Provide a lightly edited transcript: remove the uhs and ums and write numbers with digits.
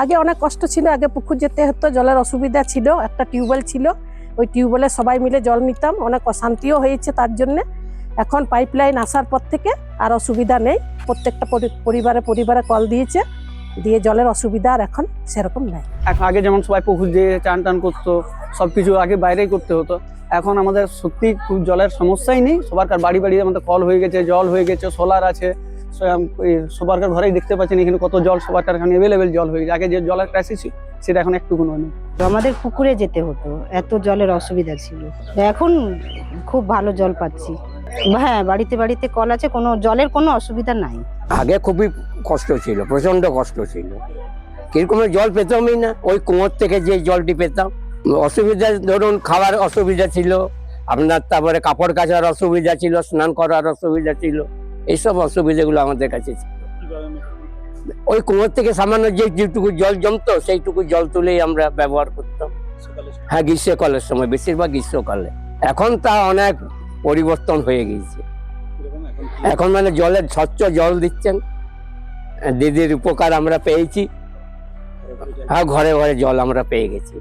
আগে অনেক কষ্ট ছিল, আগে পুকুর যেতে হতো, জলের অসুবিধা ছিল, একটা টিউবওয়েল ছিল, ওই টিউবওয়েলে সবাই মিলে জল নিতাম, অনেক অশান্তিও হয়েছে তার জন্য। এখন পাইপলাইন আসার পর থেকে আর অসুবিধা নেই, প্রত্যেকটা পরিবারে কল দিয়েছে, দিয়ে জলের অসুবিধা আর এখন সেরকম নেই। আগে যেমন সবাই পুকুর দিয়ে চান টান করতো, সবকিছু আগে বাইরেই করতে হতো। এখন আমাদের সত্যি খুব জলের সমস্যাই নেই, সবারকার বাড়ি বাড়ি আমাদের কল হয়ে গেছে, জল হয়ে গেছে, সোলার আছে, সবারকার ঘরেই দেখতে পাচ্ছেন এখানে কত জল, সবারকার এখানে অ্যাভেলেবেল জল হয়ে গেছে। আগে যে জলের ক্রাইসিস ছিল সেটা এখন একটুকুনও নেই। আমাদের পুকুরে যেতে হতো, এত জলের অসুবিধা ছিল, এখন খুব ভালো জল পাচ্ছি। হ্যাঁ, বাড়িতে বাড়িতে কল আছে, কোনো জলের কোনো অসুবিধা নাই। আগে খুবই কষ্ট ছিল, প্রচন্ড কষ্ট ছিল, কিরকম জল পেতামই না, ওই কুয়োর থেকে যে জলটি পেতাম। অসুবিধা ধরুন খাওয়ার অসুবিধা ছিল আপনার, তারপরে কাপড় কাচার অসুবিধা ছিল, স্নান করার অসুবিধা ছিল, এইসব অসুবিধাগুলো আমাদের কাছে ছিল। ওই কুয়োর থেকে সামান্য যেটুকু জল জমতো সেইটুকু জল তুলেই আমরা ব্যবহার করতাম। হ্যাঁ, গ্রীষ্মকালের সময়, বেশিরভাগ গ্রীষ্মকালে। এখন তা অনেক পরিবর্তন হয়ে গিয়েছে, এখন মানে জলের স্বচ্ছ জল দিচ্ছেন, দিদির উপকার আমরা পেয়েছি। হ্যাঁ, ঘরে ঘরে জল আমরা পেয়ে গেছি।